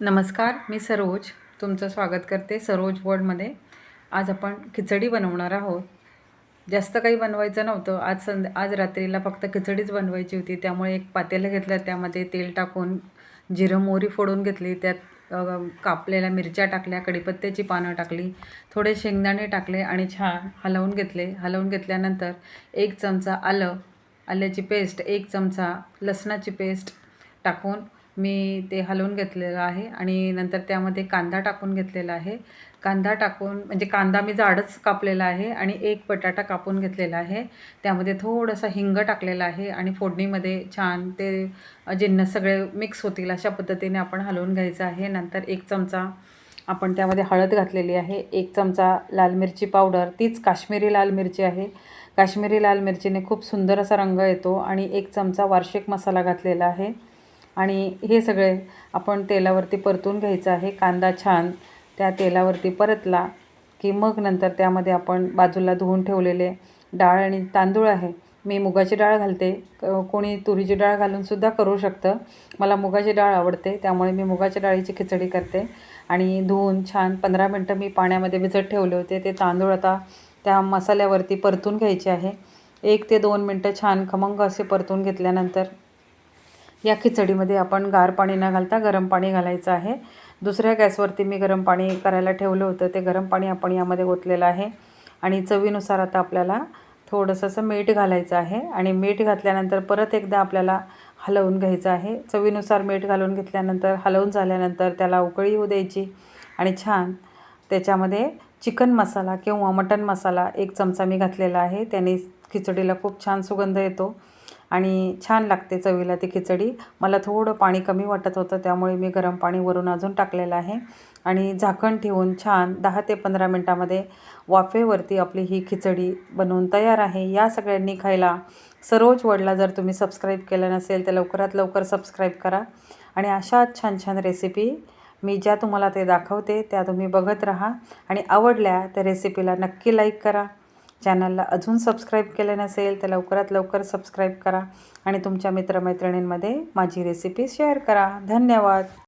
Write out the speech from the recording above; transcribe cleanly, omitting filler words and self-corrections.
नमस्कार, मी सरोज तुमचं स्वागत करते सरोज वर्ल्डमध्ये. आज आपण खिचडी बनवणार आहोत. जास्त काही बनवायचं नव्हतं. आज रात्रीला फक्त खिचडीच बनवायची होती. त्यामुळे एक पातेलं घेतलं, त्यामध्ये तेल टाकून जिरं मोहरी फोडून घेतली, त्यात कापलेल्या मिरच्या टाकल्या, कढीपत्त्याची पानं टाकली, थोडे शेंगदाणे टाकले आणि छान हलवून घेतले. हलवून घेतल्यानंतर 1 चमचा आल्याची पेस्ट, 1 चमचा लसणाची पेस्ट टाकून मी ते हलवून घेतलेलं आहे आणि नंतर त्यामध्ये कांदा टाकून घेतलेला आहे. कांदा टाकून म्हणजे कांदा मी जाडच कापलेला आहे आणि 1 बटाटा कापून घेतलेला आहे. त्यामध्ये थोडंसं हिंग टाकलेलं आहे आणि फोडणीमध्ये छान ते जिन्नस सगळे मिक्स होतील अशा पद्धतीने आपण हलवून घ्यायचं आहे. नंतर 1 चमचा आपण त्यामध्ये हळद घातलेली आहे, 1 चमचा लाल मिरची पावडर, तीच काश्मीरी लाल मिरची आहे. काश्मीरी लाल मिरचीने खूप सुंदर असा रंग येतो आणि 1 चमचा वार्षिक मसाला घातलेला आहे. आणि हे सगळे आपण तेलावरती परतून घ्यायचं आहे. कांदा छान त्या तेलावरती परतला की मग नंतर त्यामध्ये आपण बाजूला धुवून ठेवलेले डाळ आणि तांदूळ आहे. मी मुगाची डाळ घालते, कोणी तुरीची डाळ घालूनसुद्धा करू शकतं. मला मुगाची डाळ आवडते, त्यामुळे मी मुगाच्या डाळीची खिचडी करते. आणि धुवून छान 15 मिनटं मी पाण्यामध्ये भिजत ठेवले होते. ते तांदूळ आता त्या मसाल्यावरती परतून घ्यायचे आहे. 1 ते 2 मिनटं छान खमंग असे परतून घेतल्यानंतर या खिचडीमध्ये आपण गार पाणी न घालता गरम पाणी घालायचं आहे. दुसऱ्या गॅसवरती मी गरम पाणी करायला ठेवलं होतं. ते गरम पाणी आपण यामध्ये ओतलेलं आहे आणि चवीनुसार आता आपल्याला थोडंसं असं मीठ घालायचं आहे आणि मीठ घातल्यानंतर परत एकदा आपल्याला हलवून घ्यायचं आहे. चवीनुसार मीठ घालून घेतल्यानंतर हलवून झाल्यानंतर त्याला उकळी येऊ द्यायची आणि छान त्याच्यामध्ये चिकन मसाला किंवा मटण मसाला 1 चमचा मी घातलेला आहे. त्याने खिचडीला खूप छान सुगंध येतो आणि छान लागते चवीला ती खिचडी. मला थोडं पाणी कमी वाटत होतं, त्यामुळे मी गरम पाणी वरून अजून टाकलेलं आहे आणि झाकण ठेवून छान 10 ते 15 मिनटामध्ये वाफेवरती आपली ही खिचडी बनवून तयार आहे. या सगळ्यांनी खायला. सरोज वर्ल्डला जर तुम्ही सबस्क्राईब केलं नसेल तर लवकरात लवकर सबस्क्राईब करा आणि अशा छान छान रेसिपी मी ज्या तुम्हाला ते दाखवते त्या तुम्ही बघत राहा आणि आवडल्या त्या रेसिपीला नक्की लाईक करा. चॅनलला अजून सबस्क्राईब केलं नसेल तर लवकरात लवकर सबस्क्राईब करा आणि तुमच्या मित्रमैत्रिणींमध्ये माझी रेसिपी शेअर करा. धन्यवाद.